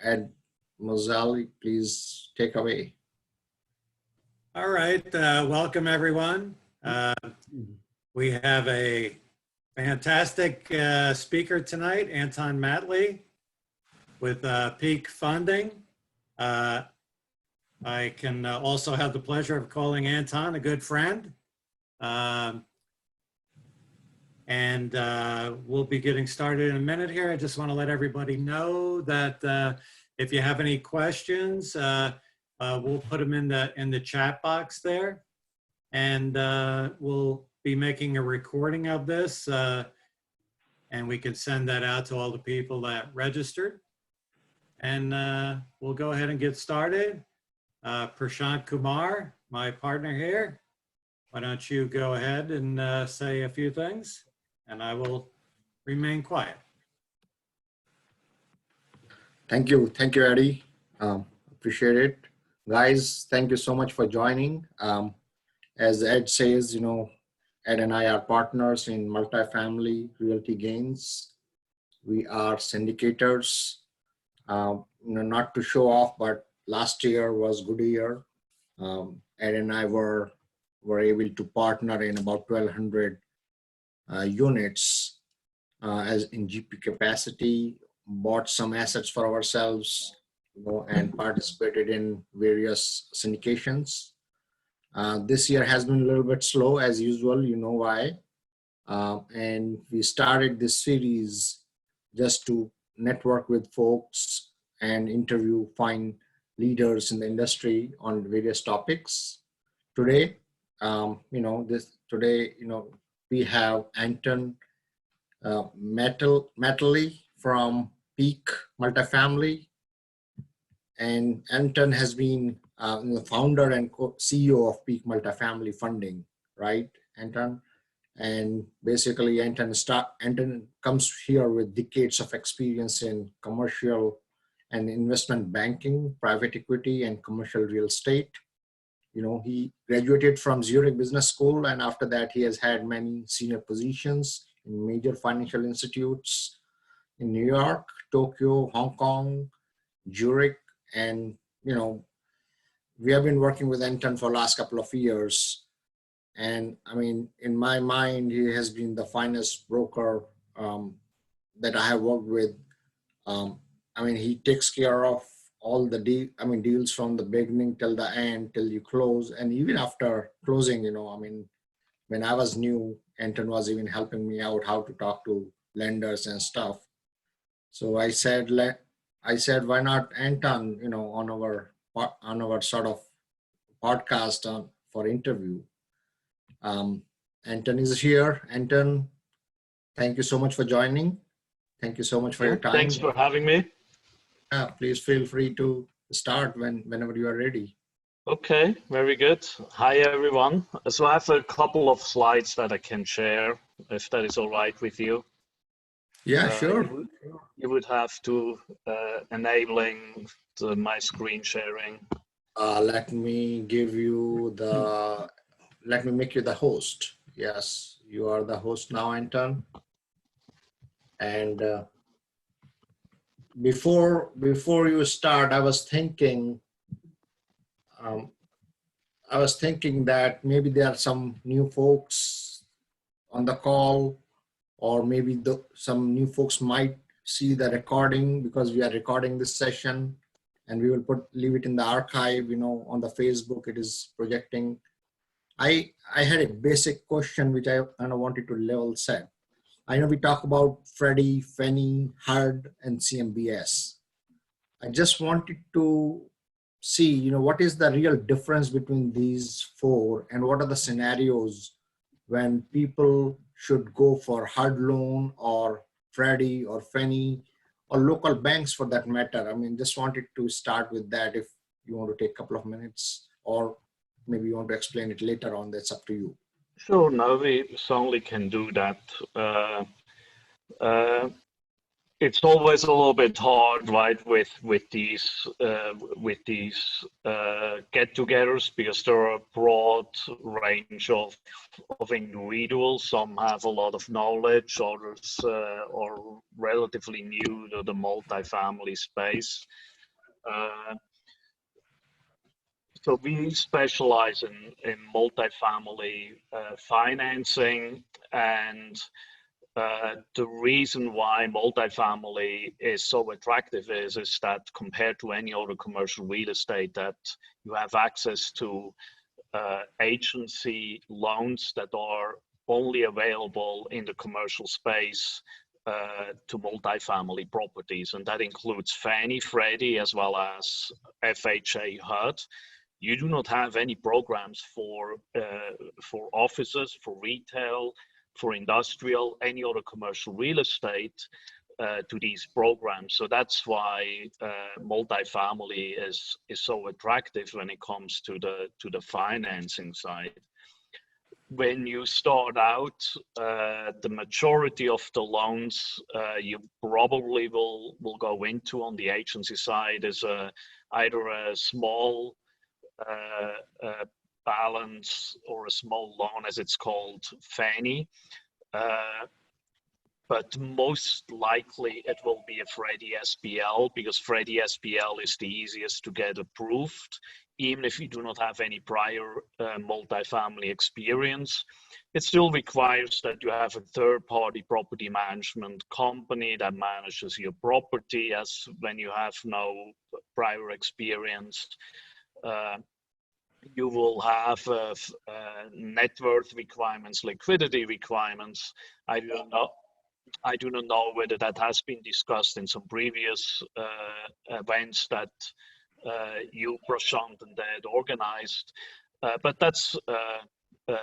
Ed Mazzali, please take away. All right, welcome everyone. We have a fantastic speaker tonight, Anton Mattli with Peak Funding. I can also have the pleasure of calling Anton a good friend. We'll be getting started in a minute here. I just want to let everybody know that if you have any questions, we'll put them in the chat box there, and we'll be making a recording of this, and we can send that out to all the people that registered. And we'll go ahead and get started. Prashant Kumar, my partner here, why don't you go ahead and say a few things, and I will remain quiet. Thank you, Eddie. Appreciate it. Guys, thank you so much for joining. As Ed says, Ed and I are partners in Multifamily Realty Gains. We are syndicators. Not to show off, but last year was a good year. Ed and I were able to partner in about 1,200 units as in GP capacity, bought some assets for ourselves, and participated in various syndications. This year has been a little bit slow as usual, you know why. And we started this series just to network with folks and interview fine leaders in the industry on various topics. Today, we have Anton Mattli from Peak Multifamily. And Anton has been the founder and CEO of Peak Multifamily Funding, right, Anton? And basically, Anton comes here with decades of experience in commercial and investment banking, private equity, and commercial real estate. He graduated from Zurich Business School, and after that, he has had many senior positions in major financial institutes in New York, Tokyo, Hong Kong, Zurich, and we have been working with Anton for the last couple of years. And I mean, in my mind, he has been the finest broker that I have worked with. He takes care of all the deals from the beginning till the end, till you close. And even after closing, when I was new, Anton was even helping me out how to talk to lenders and stuff. So I said, why not Anton, on our sort of podcast for interview. Anton is here. Anton, thank you so much for joining. Thank you so much for your time. Thanks for having me. Please feel free to start whenever you are ready. Okay, very good. Hi, everyone. So I have a couple of slides that I can share, if that is all right with you. Yeah, sure. You would have to enabling my screen sharing. Let me make you the host. Yes, you are the host now, Anton. And before you start, I was thinking that maybe there are some new folks on the call, or maybe some new folks might see the recording, because we are recording this session, and we will leave it in the archive, on the Facebook. It is projecting. I had a basic question which I kind of wanted to level set. I know we talk about Freddie, Fannie, HUD, and CMBS. I just wanted to see, what is the real difference between these four, and what are the scenarios when people should go for HUD loan or Freddie or Fannie or local banks for that matter. Just wanted to start with that. If you want to take a couple of minutes, or maybe you want to explain it later on, that's up to you. Sure, no, we certainly can do that. it's always a little bit hard, right, with these get-togethers, because there are a broad range of individuals. Some have a lot of knowledge, others are relatively new to the multifamily space. So we specialize in multifamily financing, and the reason why multifamily is so attractive is that compared to any other commercial real estate, that you have access to agency loans that are only available in the commercial space to multifamily properties, and that includes Fannie, Freddie, as well as FHA, HUD. You do not have any programs for offices, for retail, for industrial, any other commercial real estate to these programs. So that's why multifamily is so attractive when it comes to the financing side. When you start out, the majority of the loans you probably will go into on the agency side is either a small balance or a small loan, as it's called, Fannie, but most likely it will be a Freddie SBL, because Freddie SBL is the easiest to get approved, even if you do not have any prior multifamily experience. It still requires that you have a third-party property management company that manages your property, as when you have no prior experience. You will have net worth requirements, liquidity requirements. I do not know whether that has been discussed in some previous events that you, Prashant, and Dad organized, but that's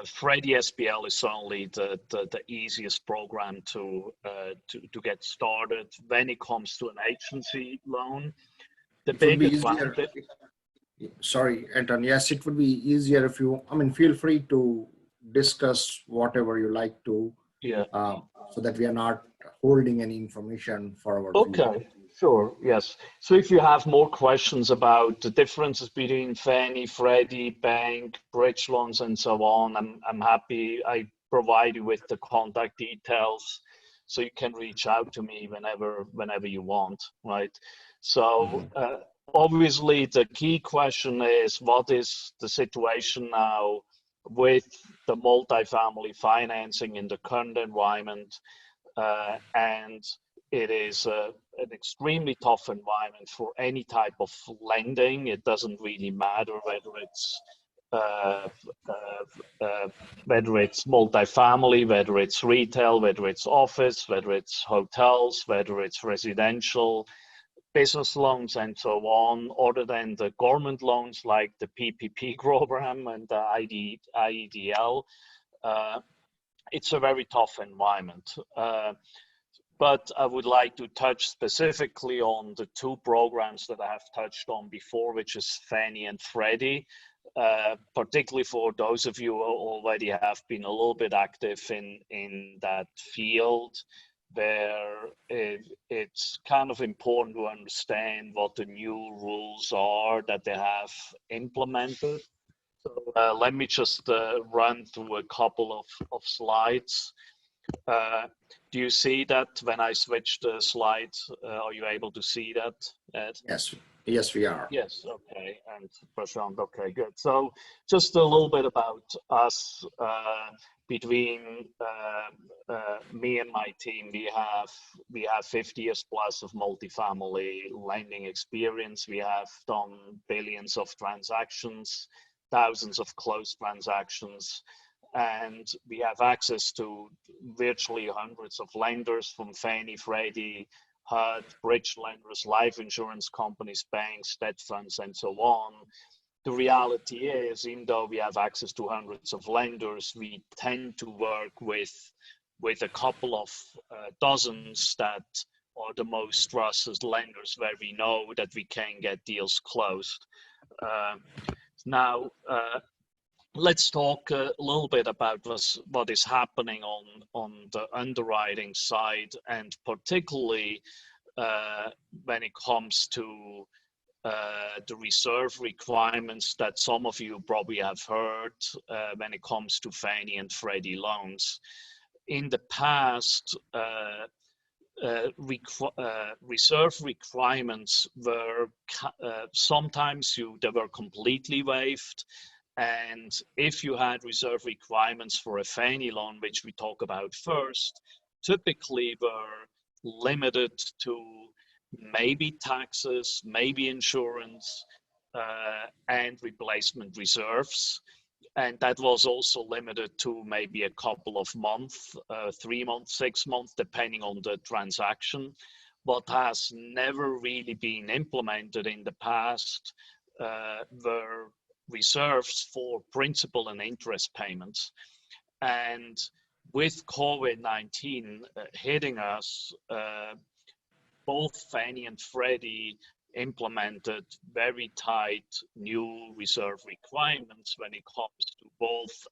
Freddie SBL is only the easiest program to get started. When it comes to an agency loan, the biggest one. Sorry, Anton. Yes, it would be easier if you, feel free to discuss whatever you like to, so that we are not holding any information for our Okay, sure, yes. So if you have more questions about the differences between Fannie, Freddie, bank, bridge loans, and so on, I'm happy. I provide you with the contact details, so you can reach out to me whenever you want, right? So obviously the key question is, what is the situation now with the multifamily financing in the current environment? And it is an extremely tough environment for any type of lending. It doesn't really matter whether it's multifamily, whether it's retail, whether it's office, whether it's hotels, whether it's residential, business loans, and so on, other than the government loans like the PPP program and the IEDL. It's a very tough environment. But I would like to touch specifically on the two programs that I have touched on before, which is Fannie and Freddie, particularly for those of you who already have been a little bit active in that field, where it's kind of important to understand what the new rules are that they have implemented. So let me just run through a couple of slides. Do you see that when I switch the slides? Are you able to see that, Ed? Yes, we are. Yes, okay, and Prashant, okay, good. So just a little bit about us. Between me and my team, we have 50 years plus of multifamily lending experience. We have done billions of transactions, thousands of closed transactions, and we have access to virtually hundreds of lenders, from Fannie, Freddie, HUD, bridge lenders, life insurance companies, banks, debt funds, and so on. The reality is, even though we have access to hundreds of lenders, we tend to work with a couple of dozens that are the most trusted lenders, where we know that we can get deals closed. Now, let's talk a little bit about what is happening on the underwriting side, and particularly when it comes to the reserve requirements that some of you probably have heard when it comes to Fannie and Freddie loans. In the past, reserve requirements were sometimes they were completely waived, and if you had reserve requirements for a Fannie loan, which we talk about first, typically were limited to maybe taxes, maybe insurance, and replacement reserves. And that was also limited to maybe a couple of months, 3 months, 6 months, depending on the transaction. What has never really been implemented in the past were reserves for principal and interest payments. And with COVID-19 hitting us, both Fannie and Freddie implemented very tight new reserve requirements when it comes to both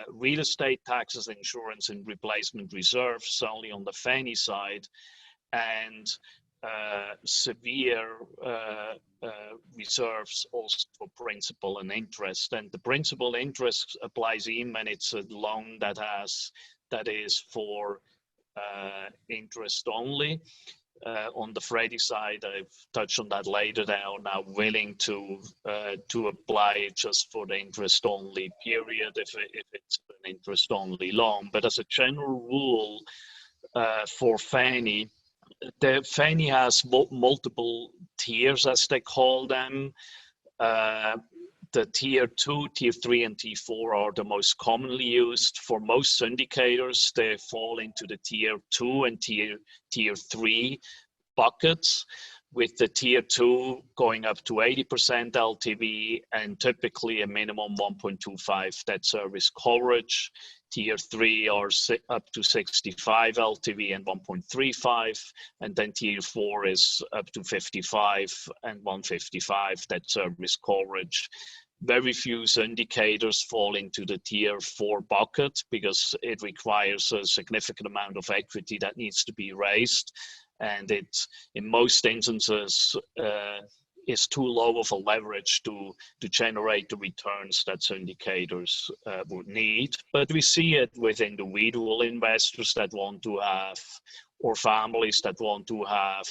real estate taxes, insurance, and replacement reserves, only on the Fannie side, and severe reserves also for principal and interest. And the principal interest applies even when it's a loan that is for interest only. On the Freddie side, I've touched on that later. They are now willing to apply just for the interest-only period if it's an interest-only loan. But as a general rule, for Fannie, Fannie has multiple tiers, as they call them. The tier 2, tier 3, and tier 4 are the most commonly used. For most syndicators, they fall into the tier 2 and tier 3 buckets, with the tier 2 going up to 80% LTV and typically a minimum 1.25 debt service coverage. Tier 3 are up to 65 LTV and 1.35, and then tier 4 is up to 55 and 155 debt service coverage. Very few syndicators fall into the tier 4 bucket because it requires a significant amount of equity that needs to be raised, and it, in most instances, is too low of a leverage to generate the returns that syndicators would need. But we see it with individual investors that want to have, or families that want to have,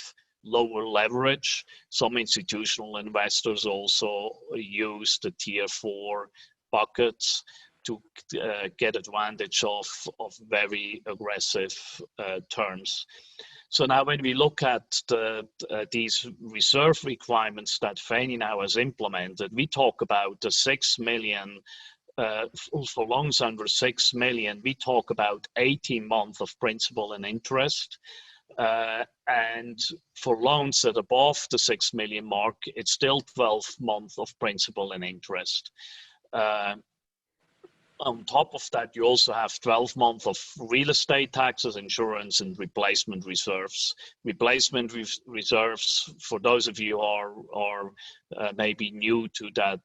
lower leverage. Some institutional investors also use the tier 4 buckets to get advantage of very aggressive terms. So now when we look at these reserve requirements that Fannie now has implemented, we talk about the 6 million, for loans under 6 million, we talk about 18 months of principal and interest. And for loans that are above the 6 million mark, it's still 12 months of principal and interest. On top of that, you also have 12 months of real estate taxes, insurance, and replacement reserves. Replacement reserves, for those of you who are maybe new to that,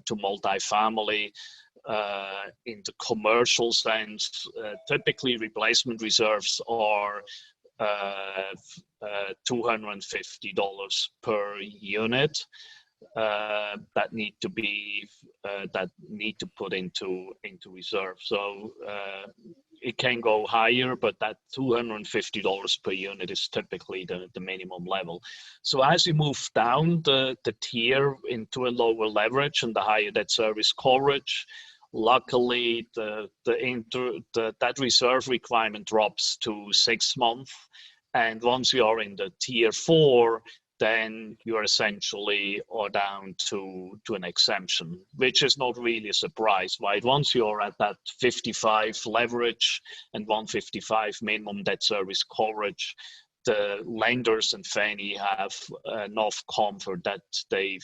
to multifamily, in the commercial sense, typically replacement reserves are $250 per unit. That need to put into reserve. So it can go higher, but that $250 per unit is typically the minimum level. So as you move down the tier into a lower leverage and the higher debt service coverage, luckily that reserve requirement drops to 6 months. And once you are in the tier 4, then you're essentially down to an exemption, which is not really a surprise, right? Once you're at that 55 leverage and 155 minimum debt service coverage, the lenders and Fannie have enough comfort that they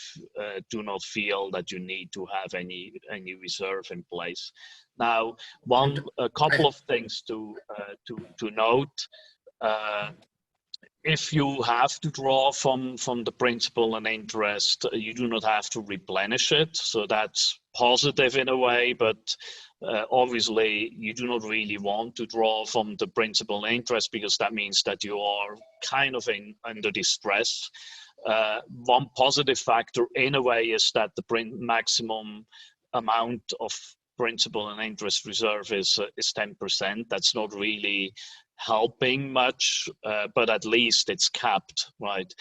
do not feel that you need to have any reserve in place. Now, a couple of things to note. if you have to draw from the principal and interest, you do not have to replenish it. So that's positive in a way, but obviously you do not really want to draw from the principal and interest, because that means that you are kind of under distress. One positive factor in a way is that the maximum amount of principal and interest reserve is 10%. That's not really helping much, but at least it's capped, right?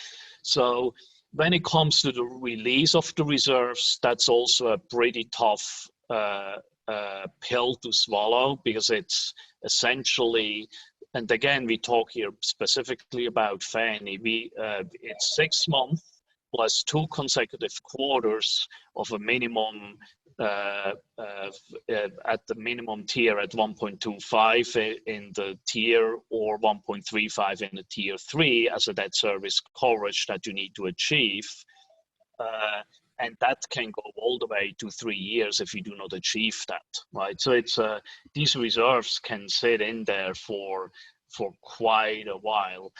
So when it comes to the release of the reserves, that's also a pretty tough pill to swallow, because it's essentially, and again, we talk here specifically about Fannie, it's 6 months plus 2 consecutive quarters of a minimum at the minimum tier at 1.25 in the tier, or 1.35 in the tier 3 as a debt service coverage that you need to achieve. And that can go all the way to 3 years if you do not achieve that, right? So it's these reserves can sit in there for quite a while.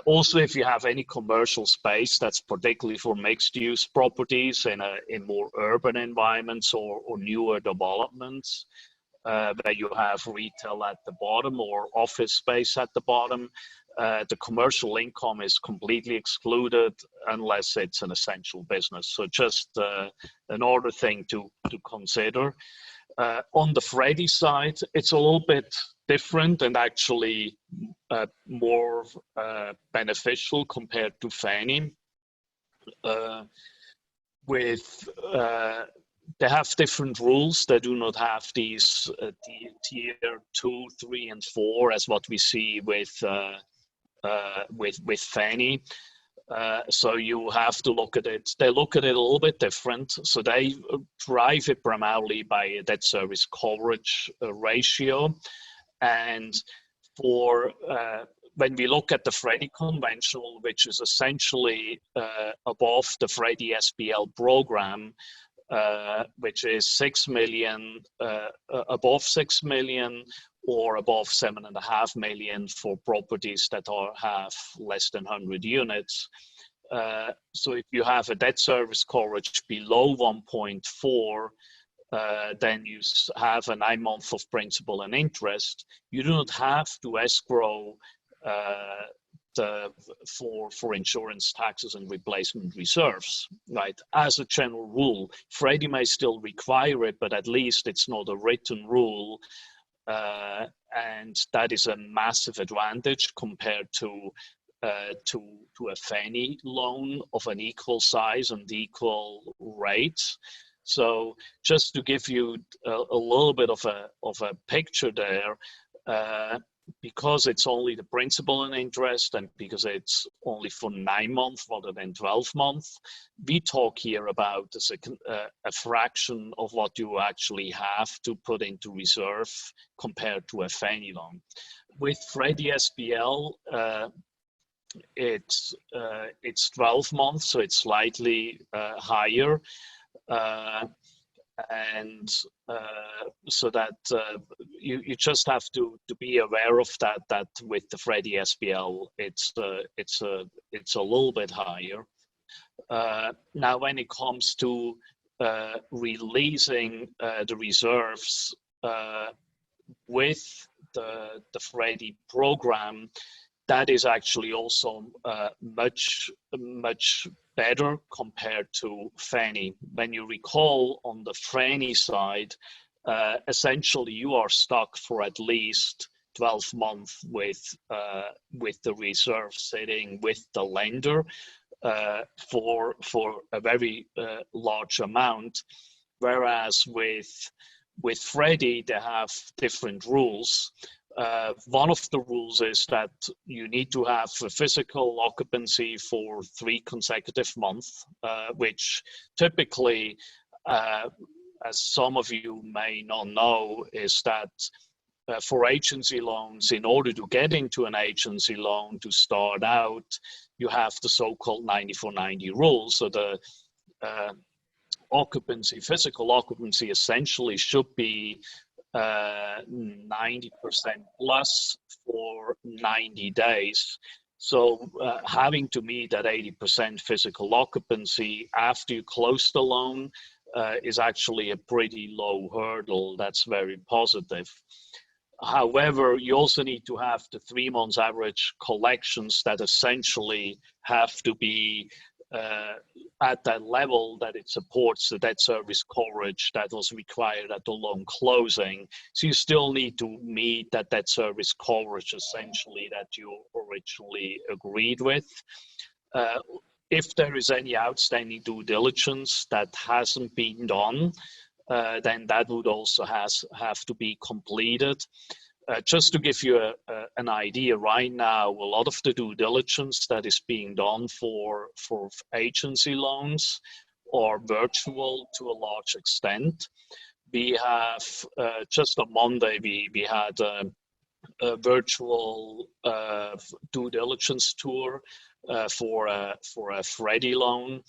Also, if you have any commercial space, that's particularly for mixed-use properties in more urban environments or newer developments, where you have retail at the bottom or office space at the bottom, the commercial income is completely excluded unless it's an essential business. So just another thing to consider. On the Freddie side, it's a little bit different and actually more beneficial compared to Fannie. They have different rules. They do not have these tier 2, 3, and 4 as what we see with Fannie. So you have to look at it. They look at it a little bit different. So they drive it primarily by a debt service coverage ratio. And for when we look at the Freddie conventional, which is essentially above the Freddie SBL program, which is 6 million, above 6 million, or above 7.5 million for properties that have less than 100 units. So if you have a debt service coverage below 1.4, then you have a 9 months of principal and interest. You do not have to escrow for insurance taxes and replacement reserves, right? As a general rule, Freddie may still require it, but at least it's not a written rule. And that is a massive advantage compared to a Fannie loan of an equal size and equal rate. So just to give you a little bit of a picture there, because it's only the principal and interest, and because it's only for 9 months rather than 12 months, we talk here about a fraction of what you actually have to put into reserve compared to a Fannie loan. With Freddie SBL, it's 12 months, so it's slightly higher. So that you just have to be aware of that with the Freddie SBL, it's a little bit higher. Now, when it comes to releasing the reserves with the Freddie program, that is actually also much better compared to Fannie. When you recall, on the Fannie side, essentially you are stuck for at least 12 months with the reserve sitting with the lender for a very large amount, whereas with Freddie they have different rules. One of the rules is that you need to have a physical occupancy for 3 consecutive months, which typically, as some of you may not know, is that for agency loans, in order to get into an agency loan to start out, you have the so-called 94-90 rule. So the physical occupancy essentially should be 90% plus for 90 days. So having to meet that 80% physical occupancy after you close the loan is actually a pretty low hurdle. That's very positive. However, you also need to have the 3 months average collections that essentially have to be at that level that it supports the debt service coverage that was required at the loan closing. So you still need to meet that debt service coverage essentially that you originally agreed with. If there is any outstanding due diligence that hasn't been done, then that would also have to be completed. Just to give you an idea, right now, a lot of the due diligence that is being done for agency loans are virtual to a large extent. We have, just on Monday, we had a virtual due diligence tour for a Freddie loan.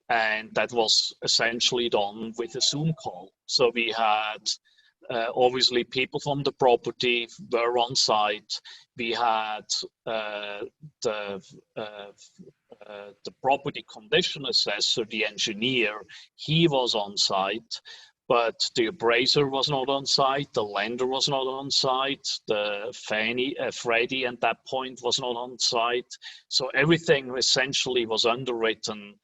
And that was essentially done with a Zoom call. So we had obviously people from the property were on site. We had the property condition assessor, the engineer, he was on site, but the appraiser was not on site, the lender was not on site, the Fannie, Freddie at that point was not on site. So everything essentially was underwritten,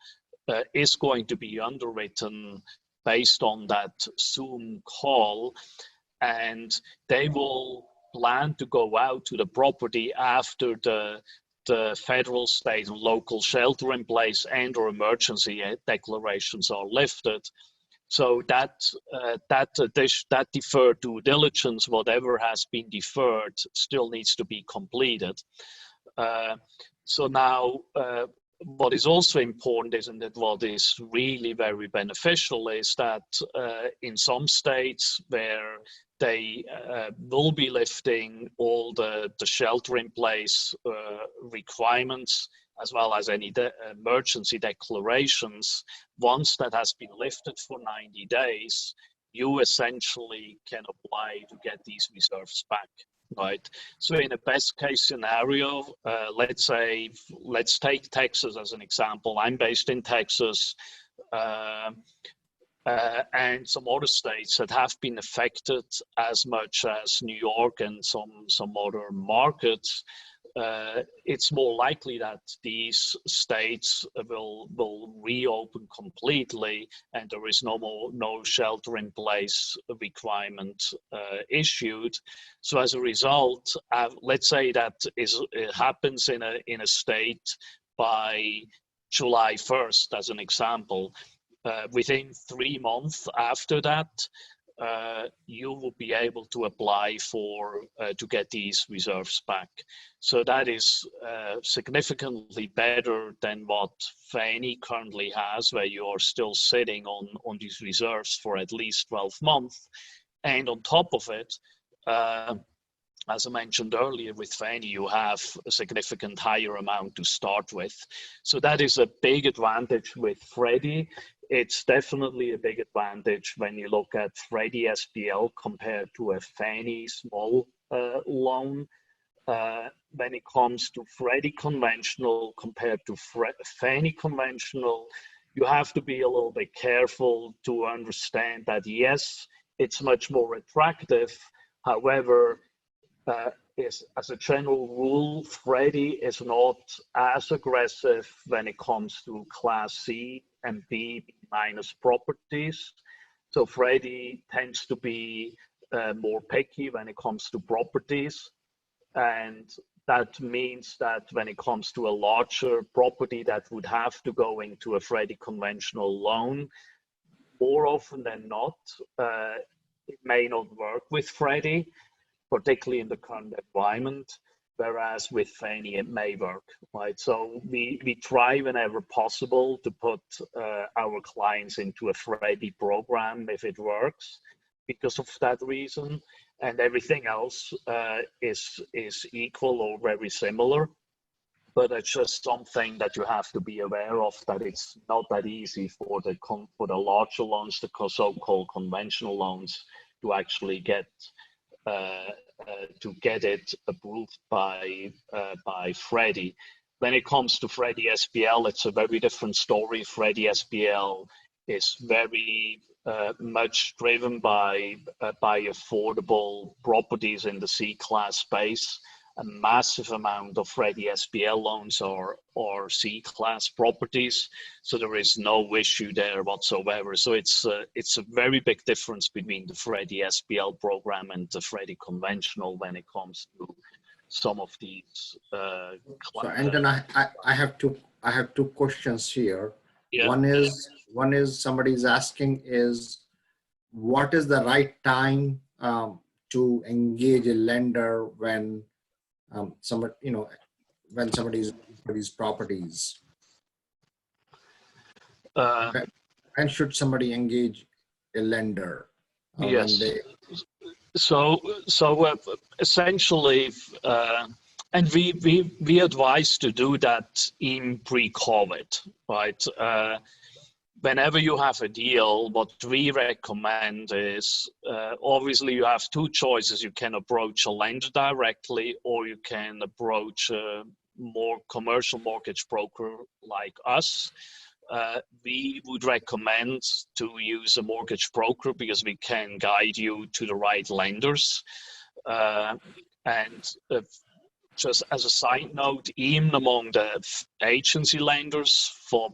is going to be underwritten based on that Zoom call, and they will plan to go out to the property after the federal, state, and local shelter in place and or emergency declarations are lifted. So that deferred due diligence, whatever has been deferred, still needs to be completed. So now, what is also important is, and that what is really very beneficial is that in some states where they will be lifting all the shelter in place requirements, as well as any emergency declarations, once that has been lifted for 90 days, you essentially can apply to get these reserves back. Right. So in a best case scenario, let's take Texas as an example. I'm based in Texas, and some other states that have been affected as much as New York and some other markets. It's more likely that these states will reopen completely, and there is no shelter in place requirement issued. So as a result, let's say that it happens in a state by July 1st, as an example. Within 3 months after that, you will be able to apply to get these reserves back. So that is significantly better than what Fannie currently has, where you are still sitting on these reserves for at least 12 months. And on top of it, as I mentioned earlier, with Fannie, you have a significant higher amount to start with. So that is a big advantage with Freddie. It's definitely a big advantage when you look at Freddie SBL compared to a Fannie small loan. When it comes to Freddie conventional compared to Fannie conventional, you have to be a little bit careful to understand that, yes, it's much more attractive. However, as a general rule, Freddie is not as aggressive when it comes to Class C and B minus properties. So Freddie tends to be more picky when it comes to properties. And that means that when it comes to a larger property that would have to go into a Freddie conventional loan, more often than not, it may not work with Freddie, particularly in the current environment, whereas with Fannie it may work, right? So we try whenever possible to put our clients into a Freddie program if it works, because of that reason, and everything else is equal or very similar. But it's just something that you have to be aware of, that it's not that easy for the larger loans, the so-called conventional loans, to actually get to get it approved by Freddie. When it comes to Freddie SBL, it's a very different story. Freddie SBL is very much driven by affordable properties in the C-class space. A massive amount of Freddie SBL loans are C-class properties, so there is no issue there whatsoever. So it's a very big difference between the Freddie SBL program and the Freddie conventional when it comes to some of these. So Anton, I have two questions here. Yeah. One is somebody's asking is what is the right time to engage a lender when somebody, when somebody's for these properties, and should somebody engage a lender? Yes. So essentially, and we advise to do that in pre-COVID, right? Whenever you have a deal, what we recommend is, obviously you have two choices. You can approach a lender directly, or you can approach a more commercial mortgage broker like us. We would recommend to use a mortgage broker because we can guide you to the right lenders. Just as a side note, even among the agency lenders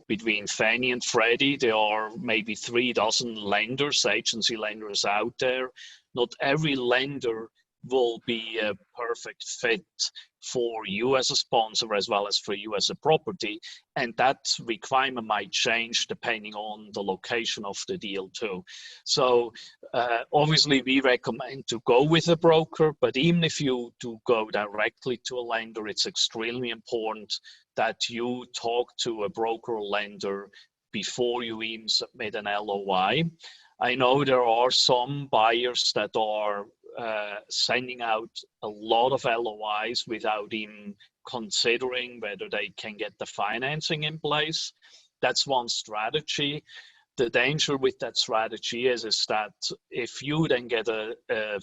between Fannie and Freddie, there are maybe 36 lenders, agency lenders out there. Not every lender will be a perfect fit for you as a sponsor as well as for you as a property, and that requirement might change depending on the location of the deal too. So obviously we recommend to go with a broker, but even if you do go directly to a lender, it's extremely important that you talk to a broker or lender before you even submit an LOI. I know there are some buyers that are sending out a lot of LOIs without even considering whether they can get the financing in place. That's one strategy. The danger with that strategy is that if you then get an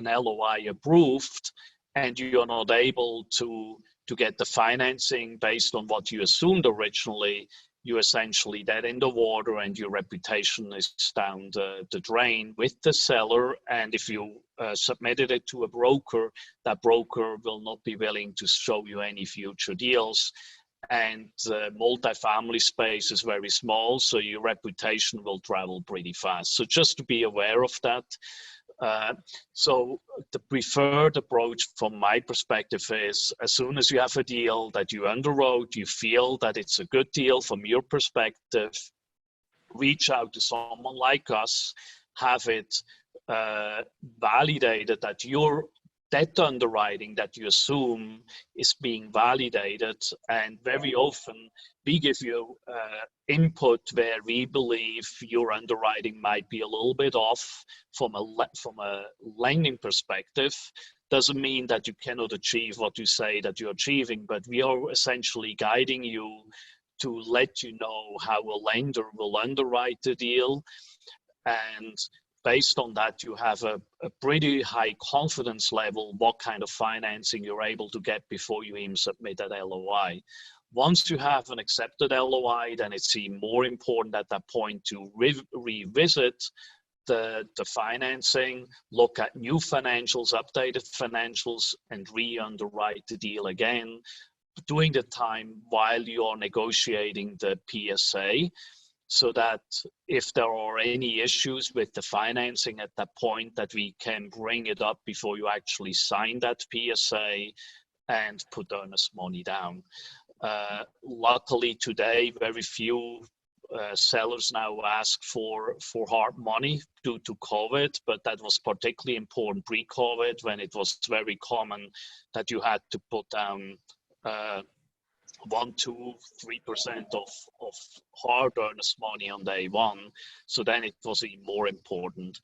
LOI approved and you're not able to get the financing based on what you assumed originally, you essentially dead in the water and your reputation is down the drain with the seller. And if you submitted it to a broker, that broker will not be willing to show you any future deals. And the multifamily space is very small, so your reputation will travel pretty fast. So just to be aware of that. So the preferred approach from my perspective is, as soon as you have a deal that you underwrote, you feel that it's a good deal from your perspective, reach out to someone like us, have it validated that your debt underwriting that you assume is being validated. And very often we give you input where we believe your underwriting might be a little bit off from a lending perspective. Doesn't mean that you cannot achieve what you say that you're achieving, but we are essentially guiding you to let you know how a lender will underwrite the deal. And based on that, you have a pretty high confidence level what kind of financing you're able to get before you even submit that LOI. Once you have an accepted LOI, then it's even more important at that point to revisit the financing, look at new financials, updated financials, and re-underwrite the deal again, during the time while you are negotiating the PSA. So that if there are any issues with the financing at that point, that we can bring it up before you actually sign that PSA and put earnest money down. Luckily today, very few sellers now ask for hard money due to COVID, but that was particularly important pre-COVID, when it was very common that you had to put down 1%, 2%, 3% of hard earnest money on day one. So then it was even more important.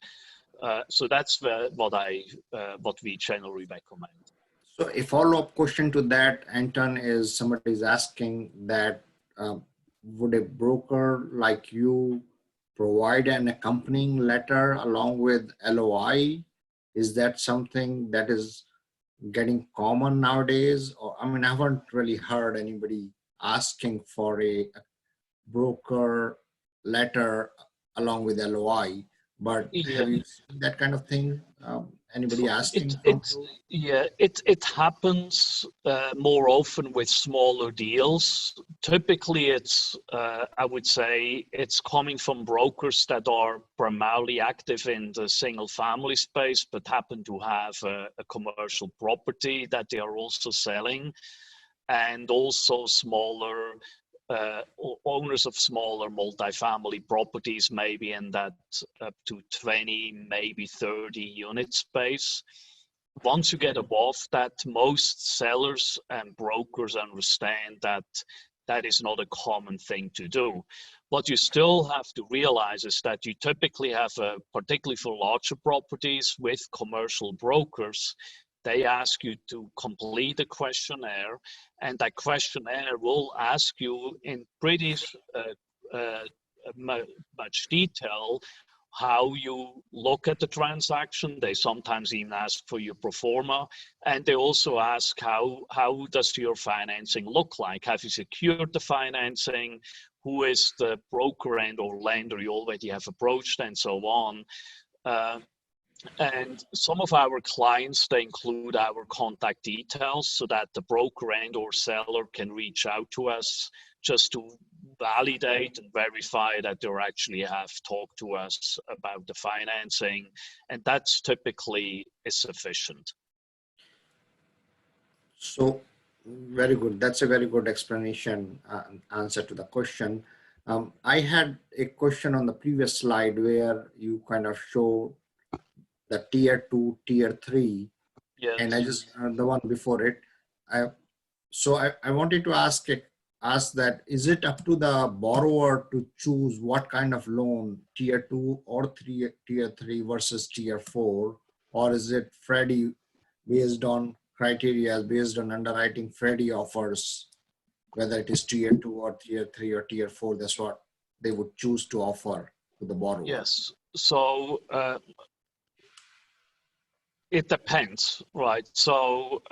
So that's what we generally recommend. So a follow-up question to that, Anton, is somebody's asking that would a broker like you provide an accompanying letter along with LOI Is that something that is getting common nowadays? Or I mean, I haven't really heard anybody asking for a broker letter along with LOI, but Yeah. have you seen that kind of thing? Anybody asking It, from it, you? yeah, it happens more often with smaller deals. Typically, it's, I would say, it's coming from brokers that are primarily active in the single family space, but happen to have a commercial property that they are also selling, and also smaller owners of smaller multifamily properties, maybe in that up to 20, maybe 30 unit space. Once you get above that, most sellers and brokers understand that that is not a common thing to do. What you still have to realize is that you typically have, particularly for larger properties with commercial brokers, they ask you to complete a questionnaire, and that questionnaire will ask you in pretty much detail how you look at the transaction. They sometimes even ask for your pro forma, and they also ask how does your financing look like? Have you secured the financing? Who is the broker and or lender you already have approached, and so on. And some of our clients, they include our contact details so that the broker and or seller can reach out to us just to validate and verify that they actually have talked to us about the financing. And that's typically is sufficient. So very good. That's a very good explanation, answer to the question. I had a question on the previous slide where you kind of show the tier 2, tier 3, Yes. and I just the one before it. I wanted to ask that, is it up to the borrower to choose what kind of loan, tier 2 or tier 3 versus tier 4, or is it Freddie based on criteria, based on underwriting Freddie offers, whether it is tier 2 or tier 3 or tier 4, that's what they would choose to offer to the borrower? Yes. So it depends, right? So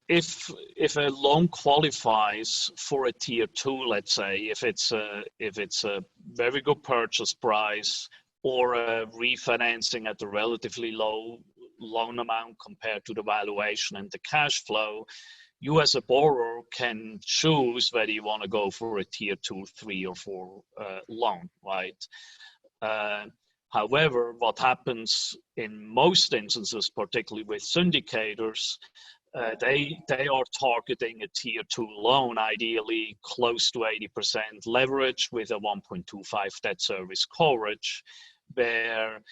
if a loan qualifies for a tier 2, let's say, if it's a very good purchase price or a refinancing at a relatively low loan amount compared to the valuation and the cash flow, you as a borrower can choose whether you want to go for a tier 2, 3, or 4 loan, right? However, what happens in most instances, particularly with syndicators, they are targeting a tier 2 loan, ideally close to 80% leverage with a 1.25 debt service coverage, where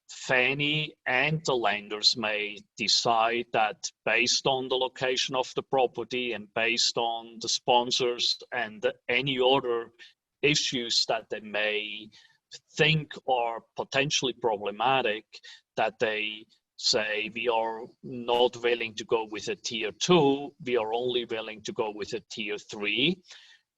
Fannie and the lenders may decide that based on the location of the property and based on the sponsors and any other issues that they may think are potentially problematic, that they say we are not willing to go with a tier 2, we are only willing to go with a tier 3,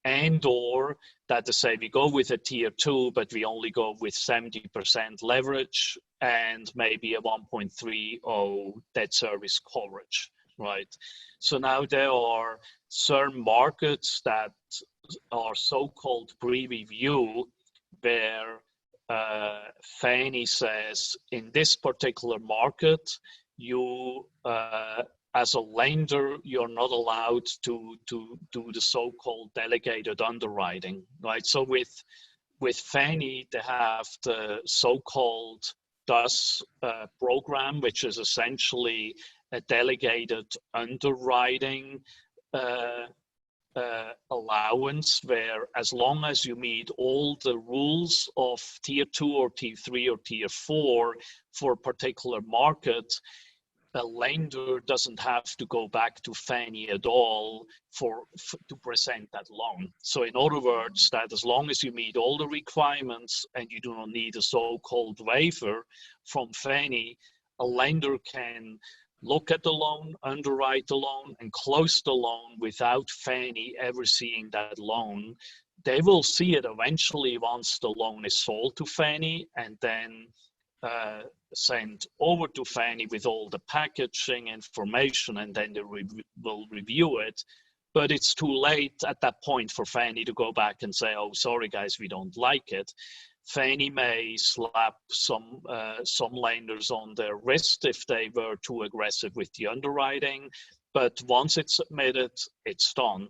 and or that they say we go with a tier 2 but we only go with 70% leverage and maybe a 1.30 debt service coverage, right? So now there are certain markets that are so-called pre-review, where Fannie says in this particular market, you as a lender, you're not allowed to do the so-called delegated underwriting, right? So with Fannie, they have the so-called DUS program, which is essentially a delegated underwriting allowance, where as long as you meet all the rules of tier 2 or tier 3 or tier 4 for a particular market, a lender doesn't have to go back to Fannie at all to present that loan. So in other words, that as long as you meet all the requirements and you do not need a so-called waiver from Fannie, a lender can look at the loan, underwrite the loan, and close the loan without Fannie ever seeing that loan. They will see it eventually once the loan is sold to Fannie, and then sent over to Fannie with all the packaging information, and then they will review it. But it's too late at that point for Fannie to go back and say, oh, sorry, guys, we don't like it. Fannie may slap some lenders on their wrist if they were too aggressive with the underwriting. But once it's submitted, it's done.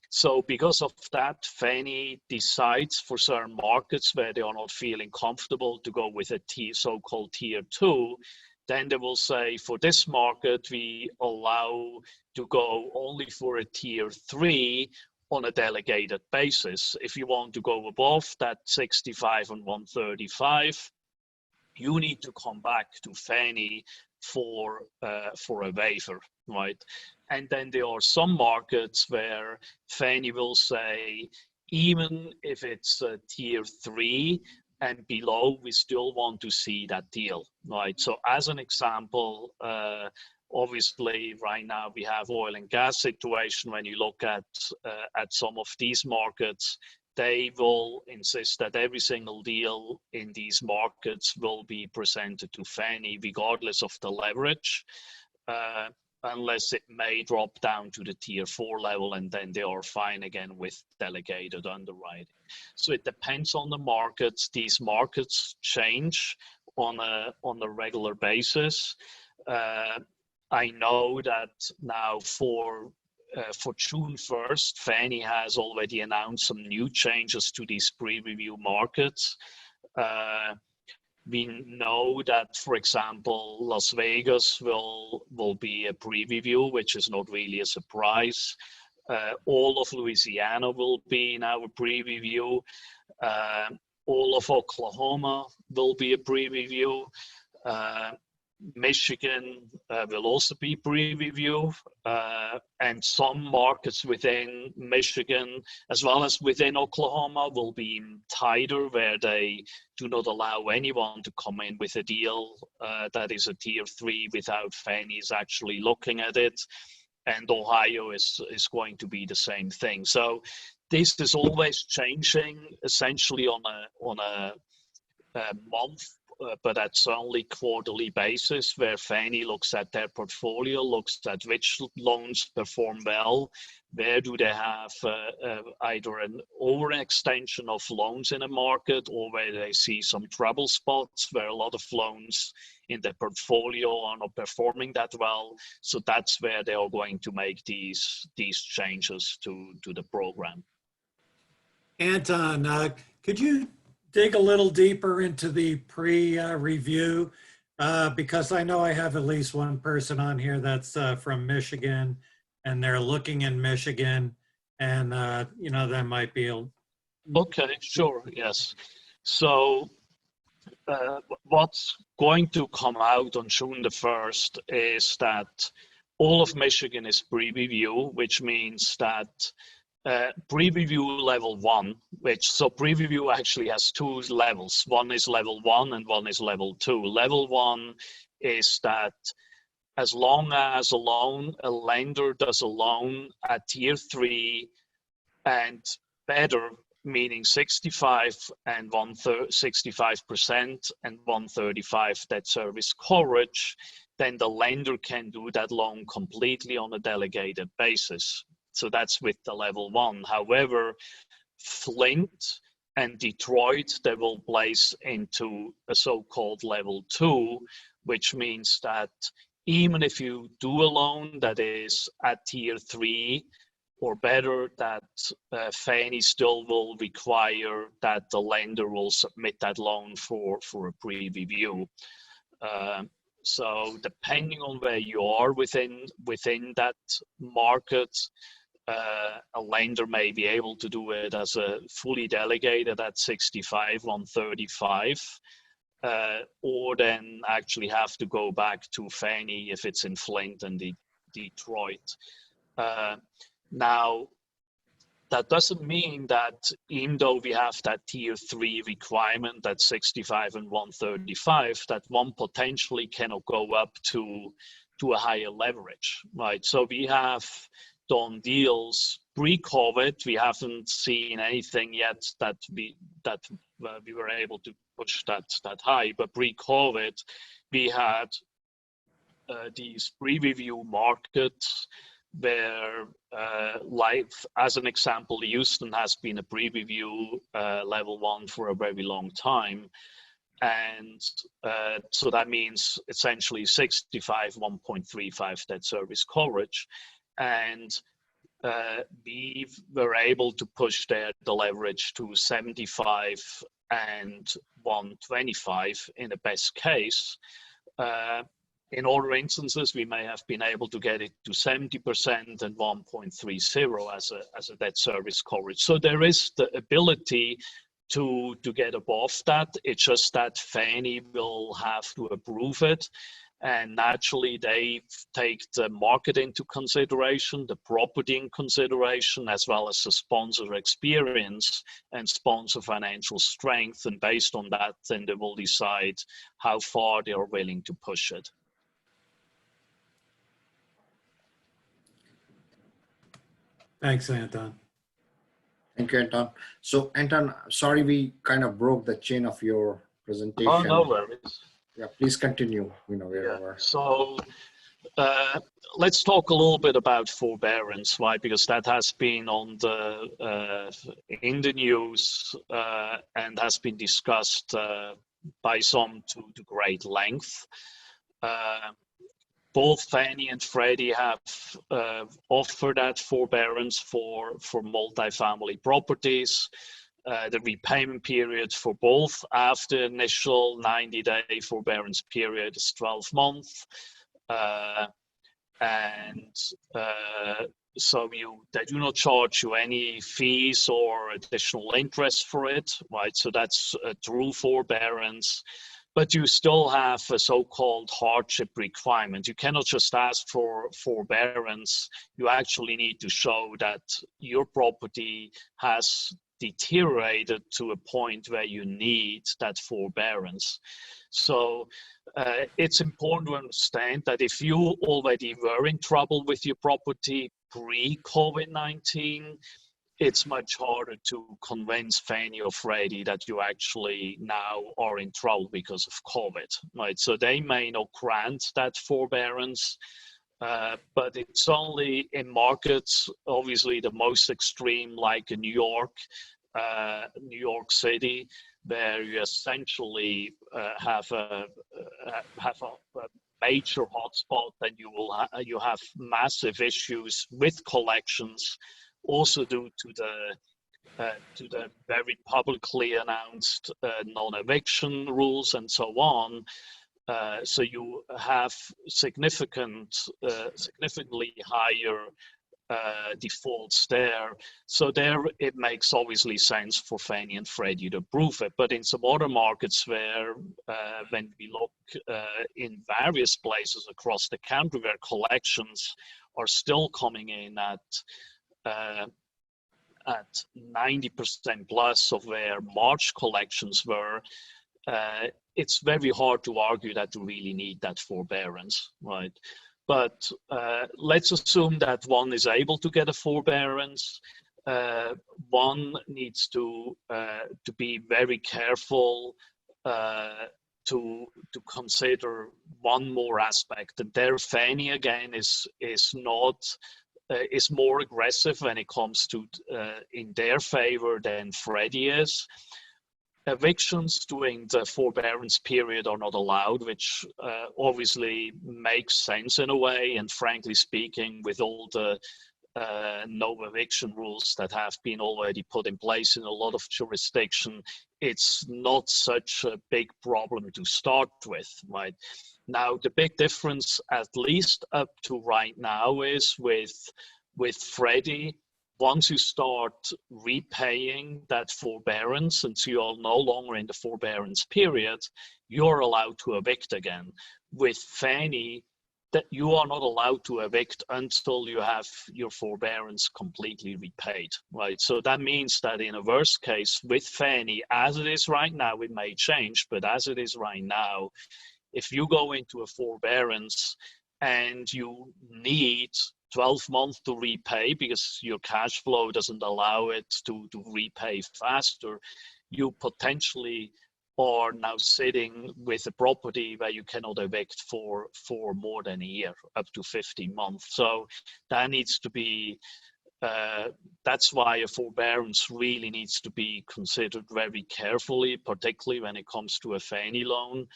So because of that, Fannie decides for certain markets where they are not feeling comfortable to go with a so-called tier 2, then they will say, for this market, we allow to go only for a tier 3 on a delegated basis. If you want to go above that 65 and 135, you need to come back to Fannie for a waiver, right? And then there are some markets where Fannie will say, even if it's a tier 3 and below, we still want to see that deal, right? So as an example, obviously right now we have oil and gas situation. When you look at some of these markets, they will insist that every single deal in these markets will be presented to Fannie regardless of the leverage. Unless it may drop down to the tier 4 level, and then they are fine again with delegated underwriting. So it depends on the markets. These markets change on a regular basis. I know that now for June 1st, Fannie has already announced some new changes to these pre-review markets. We know that, for example, Las Vegas will be a pre-review, which is not really a surprise. All of Louisiana will be now a pre-review. All of Oklahoma will be a pre-review. Michigan will also be pre-review, and some markets within Michigan as well as within Oklahoma will be tighter, where they do not allow anyone to come in with a deal that is a tier 3 without Fannie's actually looking at it. And Ohio is going to be the same thing. So this is always changing, essentially on a month, but that's only quarterly basis, where Fannie looks at their portfolio, looks at which loans perform well, where do they have either an overextension of loans in a market, or where they see some trouble spots where a lot of loans in the portfolio are not performing that well. So that's where they are going to make these changes to the program. Anton, could you dig a little deeper into the pre-review? Because I know I have at least one person on here that's from Michigan, and they're looking in Michigan, and you know, that might be a... Okay, sure, yes. So what's going to come out on June the 1st is that all of Michigan is pre-review, which means that pre-review level 1, so pre-review actually has 2 levels. One is level 1 and one is level 2. Level 1 is that as long as a lender does a loan at tier 3 and better, meaning 65% and 135% debt service coverage, then the lender can do that loan completely on a delegated basis. So that's with the level 1. However, Flint and Detroit, they will place into a so-called level 2, which means that even if you do a loan that is at tier 3 or better, that Fannie still will require that the lender will submit that loan for a pre-review. So depending on where you are within that market, a lender may be able to do it as a fully delegated at 65, 135, or then actually have to go back to Fannie if it's in Flint and Detroit. Now, that doesn't mean that even though we have that tier 3 requirement, that 65 and 135, that one potentially cannot go up to a higher leverage, right? So we have done deals pre-COVID, we haven't seen anything yet that we were able to push that high. But pre-COVID, we had these pre-review markets where, like as an example, Houston has been a pre-review level 1 for a very long time. And so that means essentially 65, 1.35 debt service coverage. And we were able to push the leverage to 75 and 125 in the best case. In other instances, we may have been able to get it to 70% and 1.30 as a debt service coverage. So there is the ability to get above that. It's just that Fannie will have to approve it. And naturally, they take the market into consideration, the property in consideration, as well as the sponsor experience and sponsor financial strength. And based on that, then they will decide how far they are willing to push it. Thanks, Anton. Thank you, Anton. So, Anton, sorry we kind of broke the chain of your presentation. Oh, no worries. Yeah, please continue. Wherever. So let's talk a little bit about forbearance, right? Because that has been on the in the news and has been discussed by some to great length. Both Fannie and Freddie have offered that forbearance for multifamily properties. The repayment period for both after initial 90-day forbearance period is 12 months. So they do not charge you any fees or additional interest for it, right? So that's a true forbearance. But you still have a so-called hardship requirement. You cannot just ask for forbearance. You actually need to show that your property has deteriorated to a point where you need that forbearance. So it's important to understand that if you already were in trouble with your property pre-COVID-19, it's much harder to convince Fannie or Freddie that you actually now are in trouble because of COVID, right? So they may not grant that forbearance, but it's only in markets, obviously the most extreme, like in New York City, where you essentially have a major hotspot, and you have massive issues with collections, also due to the very publicly announced non-eviction rules and so on. So you have significantly higher defaults there. So there it makes obviously sense for Fannie and Freddie to approve it. But in some other markets where when we look in various places across the country where collections are still coming in at 90% plus of where March collections were, it's very hard to argue that you really need that forbearance, right? But let's assume that one is able to get a forbearance. One needs to be very careful to consider one more aspect. And there, Fannie again is more aggressive when it comes to in their favor than Freddie is. Evictions during the forbearance period are not allowed, which obviously makes sense in a way. And frankly speaking, with all the no eviction rules that have been already put in place in a lot of jurisdiction, it's not such a big problem to start with, right? Now, the big difference, at least up to right now, is with Freddie. Once you start repaying that forbearance, and so you're no longer in the forbearance period, you're allowed to evict again. With Fannie, that you are not allowed to evict until you have your forbearance completely repaid, right? So that means that in a worst case with Fannie, as it is right now, it may change, but as it is right now, if you go into a forbearance and you need 12 months to repay because your cash flow doesn't allow it to repay faster, you potentially are now sitting with a property where you cannot evict for more than a year, up to 15 months. So that needs to be, that's why a forbearance really needs to be considered very carefully, particularly when it comes to a Fannie loan.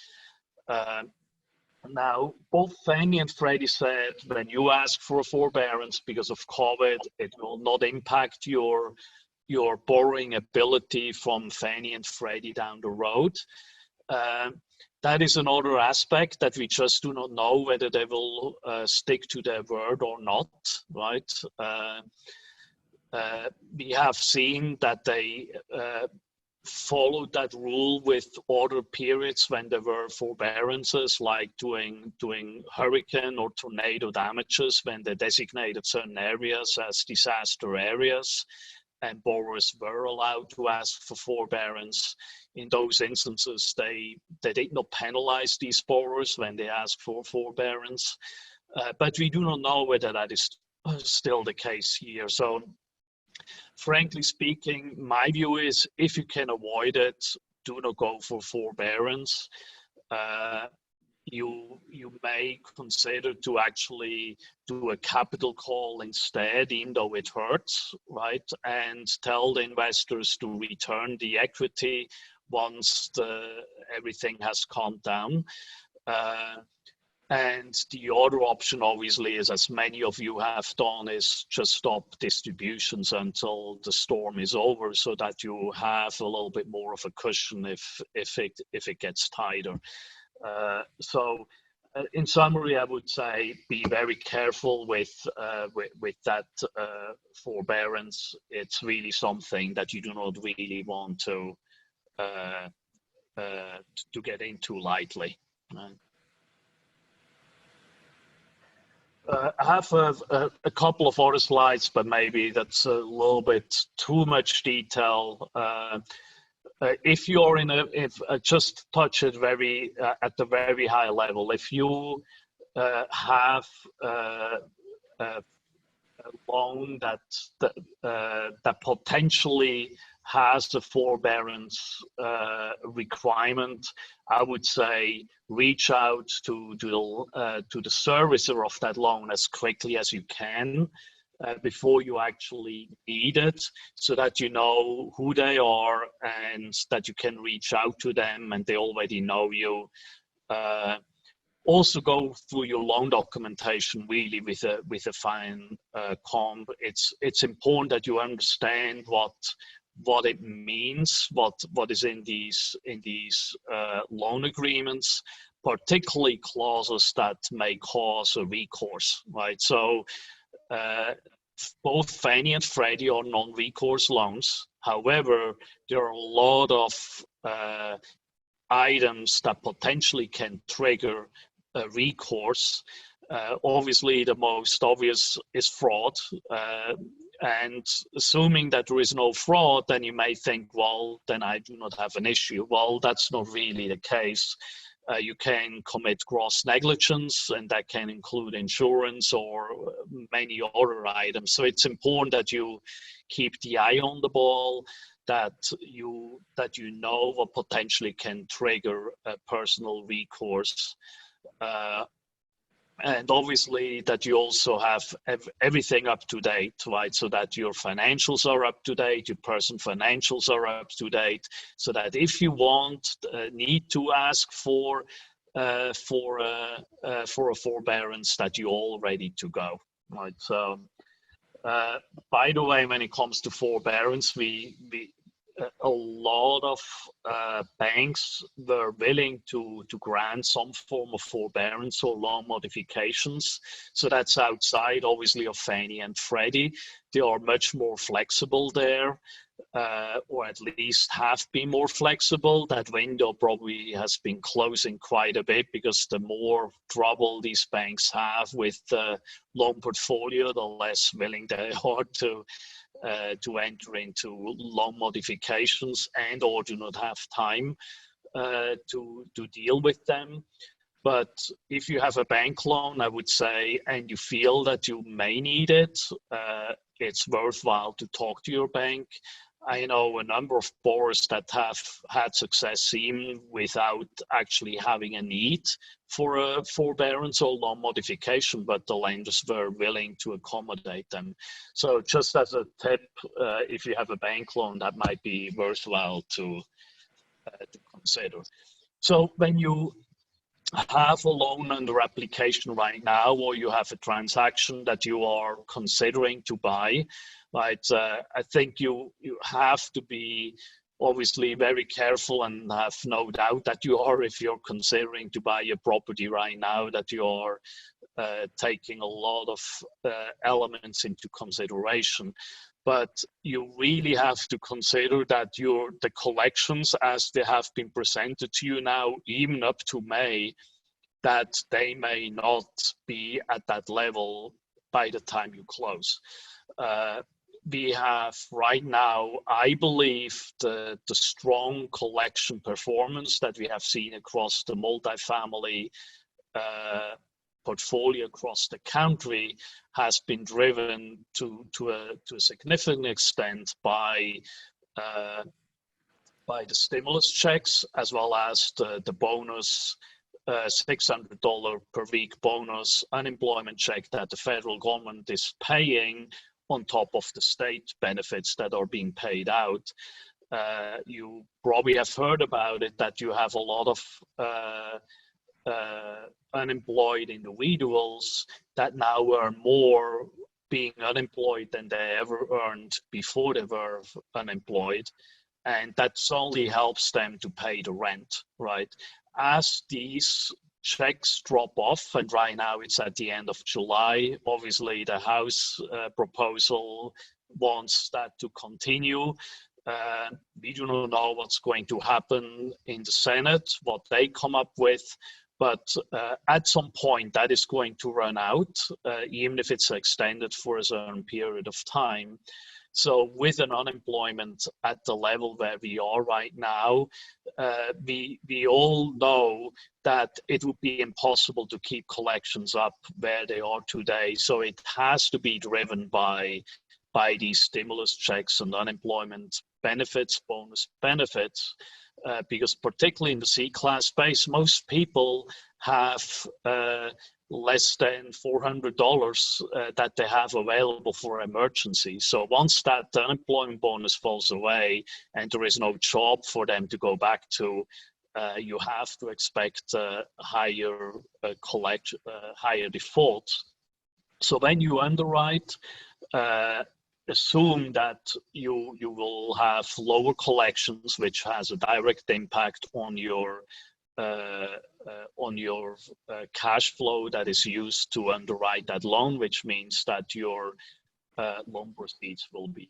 Now, both Fannie and Freddie said when you ask for a forbearance because of COVID, it will not impact your borrowing ability from Fannie and Freddie down the road. That is another aspect that we just do not know whether they will stick to their word or not, right? We have seen that they followed that rule with other periods when there were forbearances, like doing hurricane or tornado damages, when they designated certain areas as disaster areas and borrowers were allowed to ask for forbearance. In those instances, they did not penalize these borrowers when they asked for forbearance. But we do not know whether that is still the case here. So frankly speaking, my view is if you can avoid it, do not go for forbearance. You may consider to actually do a capital call instead, even though it hurts, right? And tell the investors to return the equity once everything has calmed down. And the other option, obviously, is, as many of you have done, is just stop distributions until the storm is over, so that you have a little bit more of a cushion if it gets tighter. So, in summary, I would say be very careful with that forbearance. It's really something that you do not really want to get into lightly. I have a couple of other slides, but maybe that's a little bit too much detail. If you're just touch it at the very high level. If you have a loan that potentially has a forbearance requirement, I would say reach out to the servicer of that loan as quickly as you can before you actually need it, so that you know who they are and that you can reach out to them and they already know you. Also go through your loan documentation really with a fine comb. It's important that you understand what it means, what is in these loan agreements, particularly clauses that may cause a recourse, right? So both Fannie and Freddie are non-recourse loans. However, there are a lot of items that potentially can trigger a recourse. Obviously, the most obvious is fraud. And assuming that there is no fraud, then you may think, well, then I do not have an issue. Well, that's not really the case. You can commit gross negligence, and that can include insurance or many other items. So it's important that you keep the eye on the ball, that you know what potentially can trigger a personal recourse. And obviously that you also have everything up to date, right? So that your financials are up to date, your personal financials are up to date, so that if you need to ask for a forbearance, that you're all ready to go, right? So, by the way, when it comes to forbearance, a lot of banks were willing to grant some form of forbearance or loan modifications. So that's outside, obviously, of Fannie and Freddie. They are much more flexible there, or at least have been more flexible. That window probably has been closing quite a bit, because the more trouble these banks have with the loan portfolio, the less willing they are to enter into loan modifications and or do not have time to deal with them. But if you have a bank loan, I would say, and you feel that you may need it, it's worthwhile to talk to your bank. I know a number of borrowers that have had success even without actually having a need for a forbearance or loan modification, but the lenders were willing to accommodate them. So just as a tip, if you have a bank loan, that might be worthwhile to consider. So when you have a loan under application right now, or you have a transaction that you are considering to buy, right? I think you have to be obviously very careful and have no doubt that you are, if you're considering to buy a property right now, that you are taking a lot of elements into consideration. But you really have to consider that the collections as they have been presented to you now, even up to May, that they may not be at that level by the time you close. We have right now, I believe, the strong collection performance that we have seen across the multifamily portfolio across the country has been driven to a significant extent by the stimulus checks, as well as the bonus, $600 per week bonus unemployment check that the federal government is paying on top of the state benefits that are being paid out. You probably have heard about it, that you have a lot of unemployed individuals that now earn more being unemployed than they ever earned before they were unemployed. And that only helps them to pay the rent, right? As these checks drop off, and right now it's at the end of July, obviously the House proposal wants that to continue. We do not know what's going to happen in the Senate, what they come up with, but at some point that is going to run out, even if it's extended for a certain period of time. So with an unemployment at the level where we are right now, we all know that it would be impossible to keep collections up where they are today. So it has to be driven by these stimulus checks and unemployment benefits, bonus benefits, because particularly in the C-class space, most people have less than $400 that they have available for emergency. So once that unemployment bonus falls away and there is no job for them to go back to, you have to expect higher higher defaults. So when you underwrite, assume that you will have lower collections, which has a direct impact on your cash flow that is used to underwrite that loan, which means that your loan proceeds will be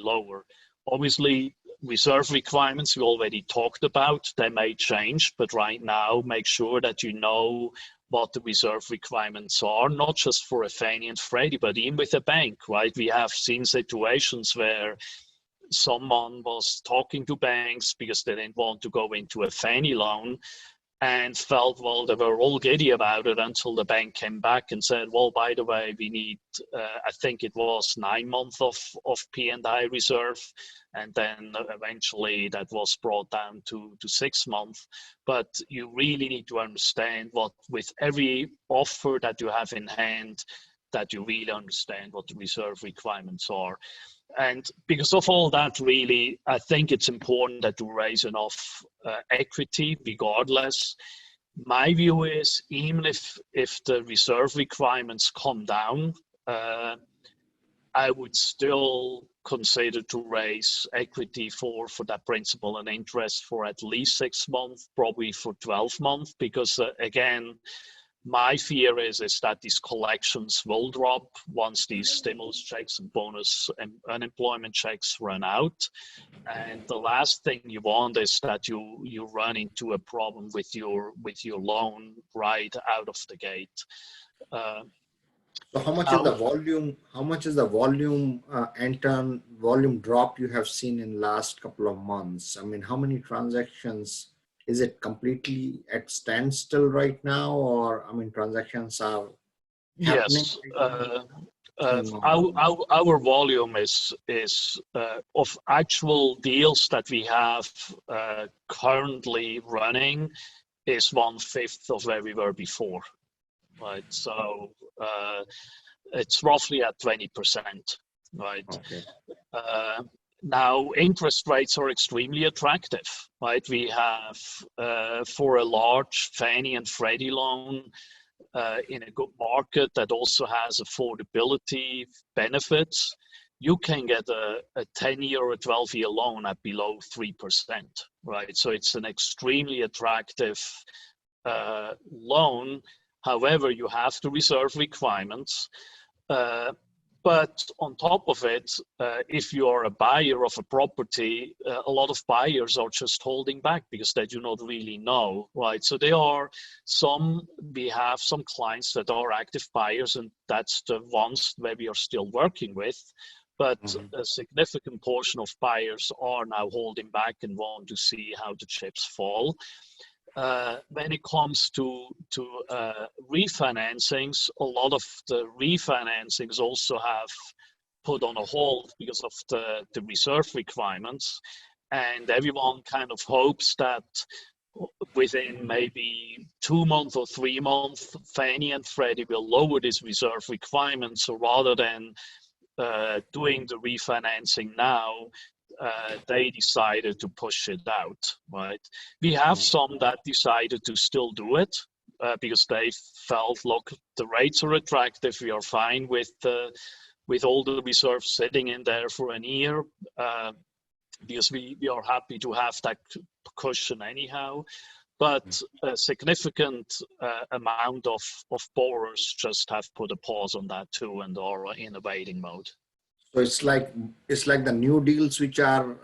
lower. Obviously, reserve requirements we already talked about. They may change, but right now, make sure that you know what the reserve requirements are, not just for a Fannie and Freddie, but even with a bank, right? We have seen situations where someone was talking to banks because they didn't want to go into a Fannie loan and felt, well, they were all giddy about it until the bank came back and said, well, by the way, we need, I think it was 9 months of P&I reserve. And then eventually that was brought down to 6 months. But you really need to understand what, with every offer that you have in hand, that you really understand what the reserve requirements are. And because of all that, really, I think it's important that you raise enough equity regardless. My view is, even if the reserve requirements come down, I would still consider to raise equity for that principal and interest for at least 6 months, probably for 12 months, because again, my fear is that these collections will drop once these stimulus checks and bonus and unemployment checks run out. And the last thing you want is that you run into a problem with your loan right out of the gate. So how much is the volume? How much is the volume, volume drop you have seen in last couple of months? I mean, how many transactions is it completely at standstill right now, or I mean, transactions are happening? Yes. Our volume is of actual deals that we have currently running is 1/5 of where we were before, right? So it's roughly at 20%, right? Okay. Now interest rates are extremely attractive, right? We have for a large Fannie and Freddie loan, in a good market that also has affordability benefits, you can get a 10-year or a 12-year loan at below 3%, right? So it's an extremely attractive loan. However, you have the reserve requirements. But on top of it, if you are a buyer of a property, a lot of buyers are just holding back because they do not really know, right? So we have some clients that are active buyers, and that's the ones where we are still working with. But a significant portion of buyers are now holding back and want to see how the chips fall. When it comes to refinancings, a lot of the refinancings also have put on a hold because of the reserve requirements. And everyone kind of hopes that within maybe 2 months or 3 months, Fannie and Freddie will lower this reserve requirement. So rather than doing the refinancing now, they decided to push it out, right? We have some that decided to still do it because they felt, look, the rates are attractive. We are fine with all the reserves sitting in there for a year because we are happy to have that cushion anyhow. But a significant amount of borrowers just have put a pause on that too and are in a waiting mode. So it's like the new deals which are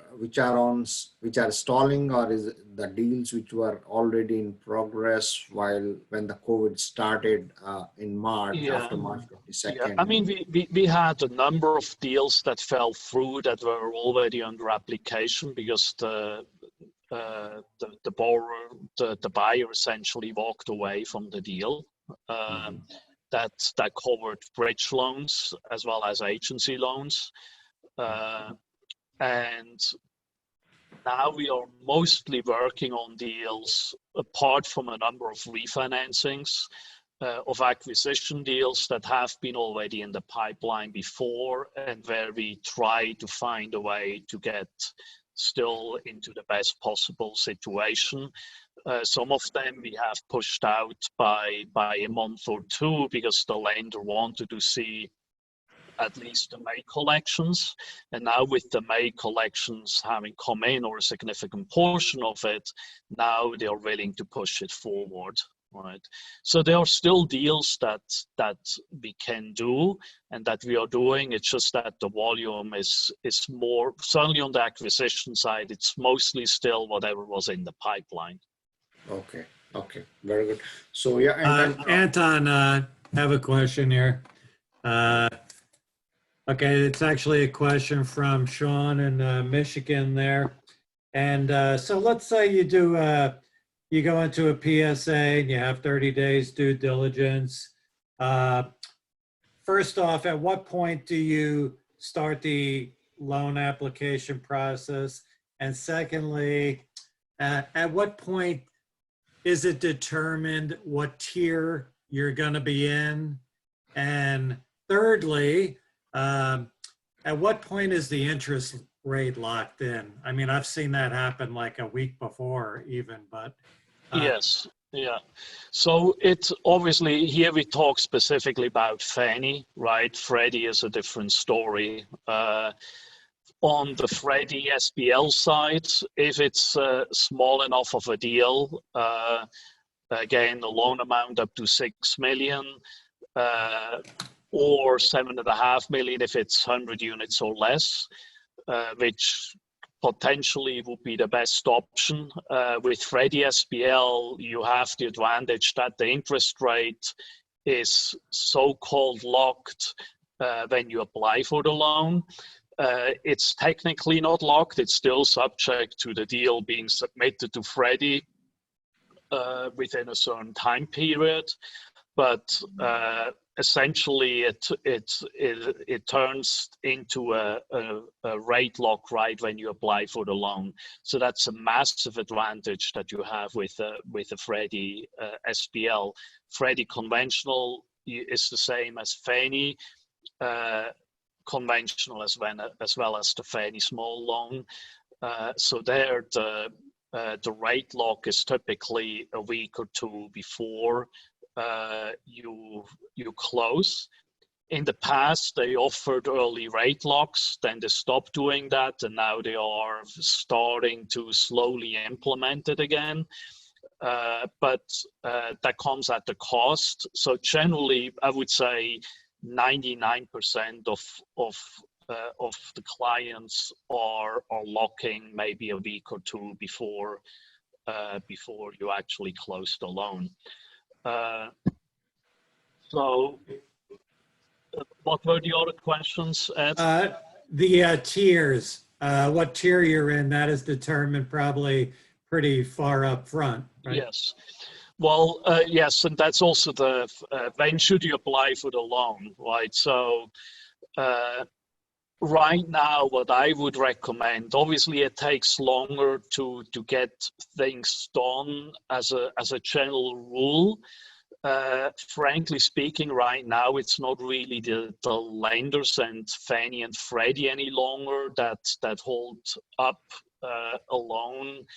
stalling, or is it the deals which were already in progress when the COVID started in March, after March 22nd? Yeah, I mean, we had a number of deals that fell through that were already under application because the borrower, the buyer essentially walked away from the deal. That covered bridge loans as well as agency loans. And now we are mostly working on deals, apart from a number of refinancings, of acquisition deals that have been already in the pipeline before, and where we try to find a way to get still into the best possible situation. Some of them we have pushed out by a month or two because the lender wanted to see at least the May collections. And now with the May collections having come in, or a significant portion of it, now they are willing to push it forward, right? So there are still deals that we can do and that we are doing. It's just that the volume is more, certainly on the acquisition side, it's mostly still whatever was in the pipeline. Okay, very good. So yeah, and then Anton, I have a question here. Okay, it's actually a question from Sean in Michigan there. And so let's say you go into a PSA and you have 30 days due diligence. First off, at what point do you start the loan application process? And secondly, at what point is it determined what tier you're going to be in? And thirdly, at what point is the interest rate locked in? I mean, I've seen that happen like a week before even, but. Yes, yeah. So it's obviously, here we talk specifically about Fannie, right? Freddie is a different story. On the Freddie SBL side, if it's small enough of a deal, again, the loan amount up to 6 million, or 7.5 million if it's 100 units or less, which potentially would be the best option. With Freddie SBL, you have the advantage that the interest rate is so-called locked when you apply for the loan. It's technically not locked. It's still subject to the deal being submitted to Freddie within a certain time period, but essentially it turns into a rate lock right when you apply for the loan. So that's a massive advantage that you have with a Freddie SPL. Freddie conventional is the same as Fannie conventional as well as the Fannie small loan. So there the rate lock is typically a week or two before you close. In the past, they offered early rate locks, then they stopped doing that, and now they are starting to slowly implement it again. But that comes at the cost. So generally, I would say 99% of the clients are locking maybe a week or two before you actually close the loan. So what were the other questions, Ed? The tiers, what tier you're in, that is determined probably pretty far up front, right? Yes. Well, yes, and that's also the, when should you apply for the loan, right? So right now, what I would recommend, obviously it takes longer to get things done as a general rule. Frankly speaking, right now, it's not really the lenders and Fannie and Freddie any longer that hold up a loan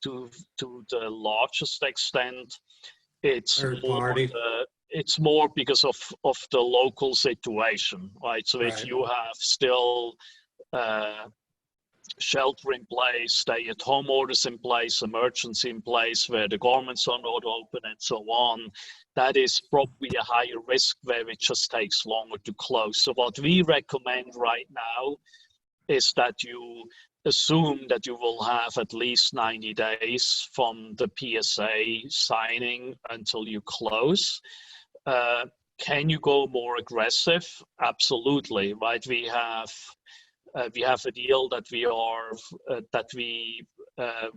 to the largest extent. It's more because of the local situation, right? So if you have still shelter in place, stay-at-home orders in place, emergency in place, where the governments are not open and so on, that is probably a higher risk where it just takes longer to close. So what we recommend right now is that you assume that you will have at least 90 days from the PSA signing until you close. Can you go more aggressive? Absolutely, right? We have a deal that we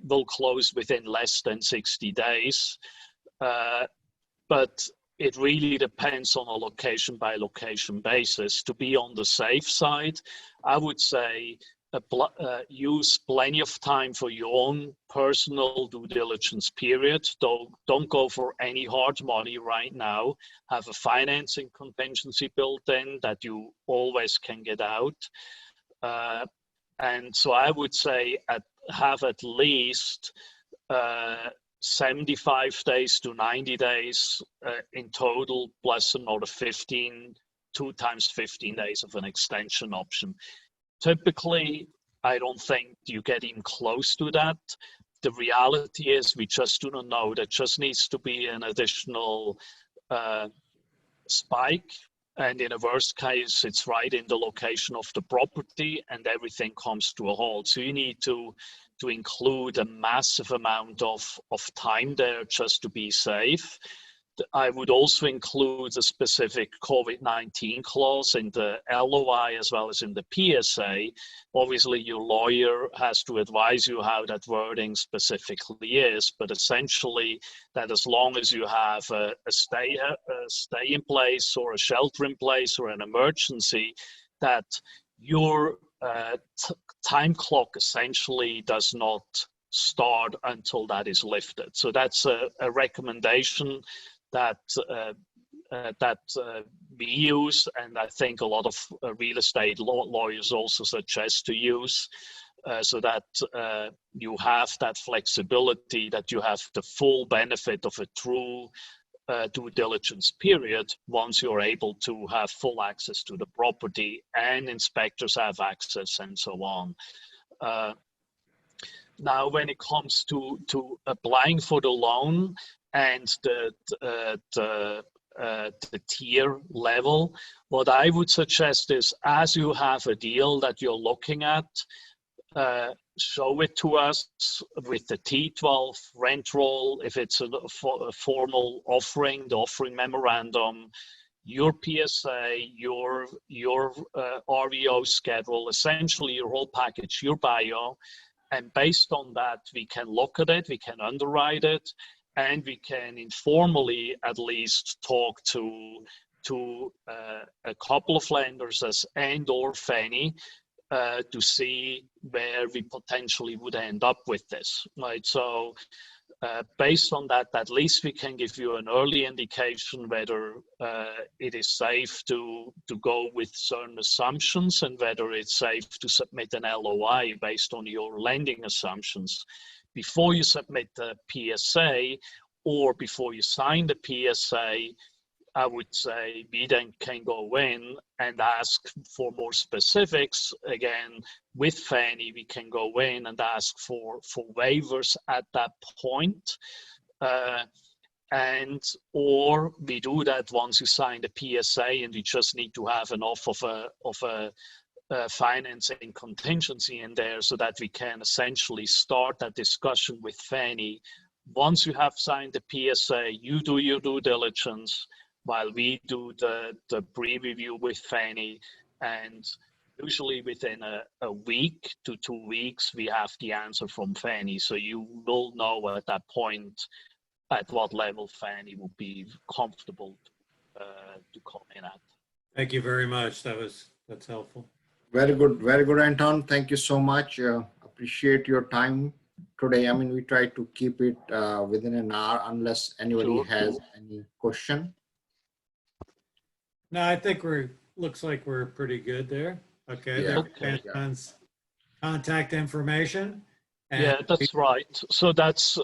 will close within less than 60 days. But it really depends on a location by location basis. To be on the safe side, I would say use plenty of time for your own personal due diligence period. Don't go for any hard money right now. Have a financing contingency built in that you always can get out. And so I would say have at least 75 days to 90 days in total, plus another 2 times 15 days of an extension option. Typically, I don't think you get even close to that. The reality is we just do not know. There just needs to be an additional spike. And in a worst case, it's right in the location of the property and everything comes to a halt. So you need to include a massive amount of time there just to be safe. I would also include a specific COVID-19 clause in the LOI as well as in the PSA. Obviously, your lawyer has to advise you how that wording specifically is, but essentially that as long as you have a stay in place or a shelter in place or an emergency, that your time clock essentially does not start until that is lifted. So that's a recommendation that we use, and I think a lot of real estate lawyers also suggest to use, so that you have that flexibility, that you have the full benefit of a true due diligence period once you're able to have full access to the property and inspectors have access and so on. Now, when it comes to applying for the loan and the tier level, what I would suggest is, as you have a deal that you're looking at, show it to us with the T12 rent roll, if it's a formal offering, the offering memorandum, your PSA, your REO schedule, essentially your whole package, your bio. And based on that, we can look at it, we can underwrite it, and we can informally at least talk to a couple of lenders and or Fannie to see where we potentially would end up with this, right? So based on that, at least we can give you an early indication whether it is safe to go with certain assumptions and whether it's safe to submit an LOI based on your lending assumptions before you submit the PSA or before you sign the PSA. I would say we then can go in and ask for more specifics. Again, with Fannie, we can go in and ask for waivers at that point. Or we do that once you sign the PSA and you just need to have enough of a financing contingency in there so that we can essentially start that discussion with Fannie. Once you have signed the PSA, you do your due diligence, while we do the pre-review with Fannie, and usually within a week to 2 weeks, we have the answer from Fannie. So you will know at that point at what level Fannie will be comfortable to come in at. Thank you very much. That's helpful. Very good, Anton. Thank you so much. Appreciate your time today. I mean, we try to keep it within an hour unless anybody has any question. No, I think looks like we're pretty good there. Okay. Yeah. There's Anton's contact information. Yeah, that's right. So that's,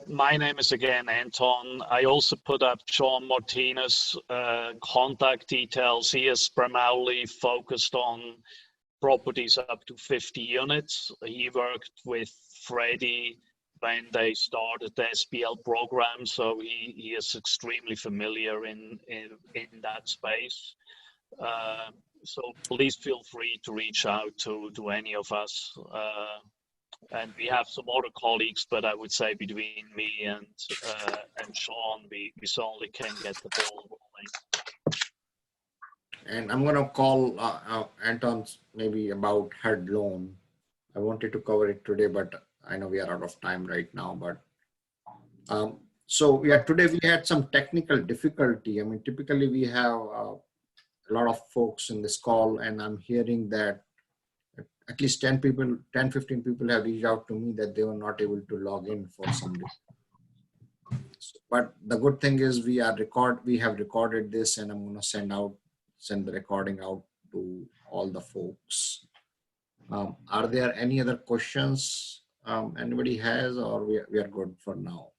my name is again Anton. I also put up John Martinez' contact details. He is primarily focused on properties up to 50 units. He worked with Freddie when they started the SBL program, so he is extremely familiar in that space. So please feel free to reach out to any of us. And we have some other colleagues, but I would say between me and Sean, we certainly can get the ball rolling. And I'm going to call Anton maybe about HUD loan. I wanted to cover it today, but I know we are out of time right now. But so yeah, today we had some technical difficulty. I mean, typically we have a lot of folks in this call, and I'm hearing that at least 10, 15 people have reached out to me that they were not able to log in for some reason. But the good thing is we have recorded this, and I'm going to send the recording out to all the folks. Are there any other questions anybody has, or we are good for now?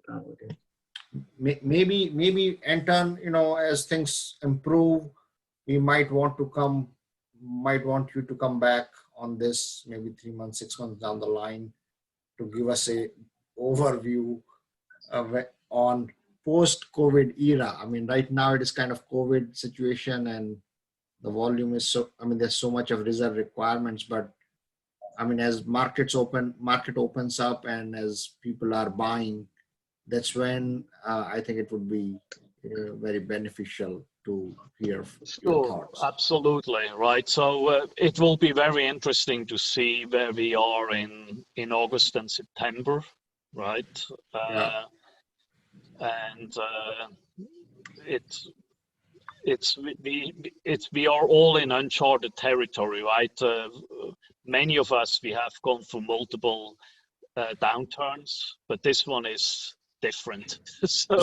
Okay. Maybe Anton, as things improve, we might want you to come back on this maybe 3 months, 6 months down the line to give us a overview on post-COVID era. I mean, right now it is kind of COVID situation and the volume is there's so much of reserve requirements, but I mean, as market opens up and as people are buying, that's when I think it would be very beneficial to hear your thoughts. Absolutely, right. So it will be very interesting to see where we are in August and September, right? Yeah. And we are all in uncharted territory, right? Many of us, we have gone through multiple downturns, but this one is different. So,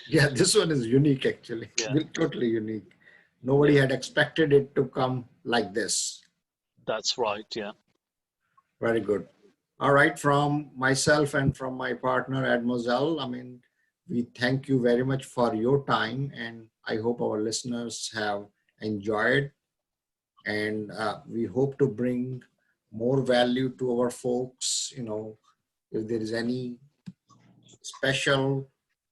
this one is unique actually. Yeah. Totally unique. Nobody had expected it to come like this. That's right, yeah. Very good. All right, from myself and from my partner Ed Moselle, I mean, we thank you very much for your time, and I hope our listeners have enjoyed, and we hope to bring more value to our folks. If there is any special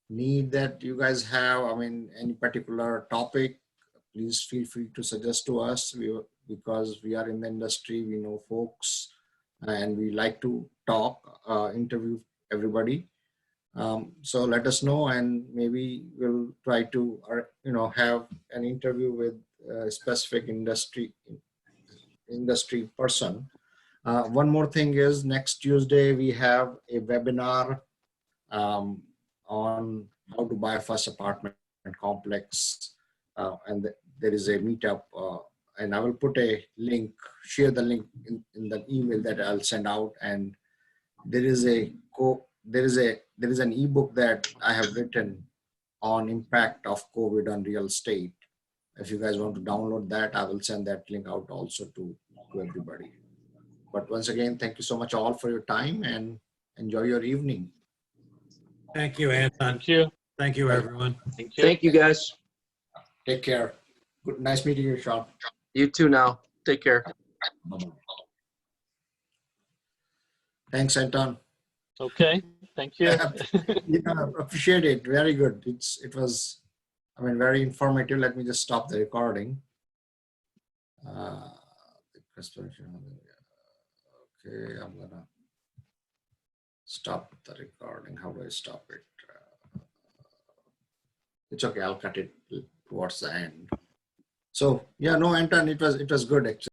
need that you guys have, I mean, any particular topic, please feel free to suggest to us, because we are in the industry, we know folks, and we like to talk, interview everybody. So let us know, and maybe we'll try to, have an interview with a specific industry person. One more thing is, next Tuesday we have a webinar on how to buy a first apartment complex. And there is a meetup, and I will put a link, share the link in the email that I'll send out. And there is an ebook that I have written on impact of COVID on real estate. If you guys want to download that, I will send that link out also to everybody. But once again, thank you so much all for your time, and enjoy your evening. Thank you, Anton. Thank you. Thank you, everyone. Thank you. Thank you, guys. Take care. Good, nice meeting you, Sean. You too now. Take care. Bye-bye. Thanks, Anton. Okay. Thank you. Appreciate it. Very good. It was, I mean, very informative. Let me just stop the recording. Okay, I'm gonna stop the recording. How do I stop it? It's okay. I'll cut it towards the end. So yeah, no, Anton, it was good actually.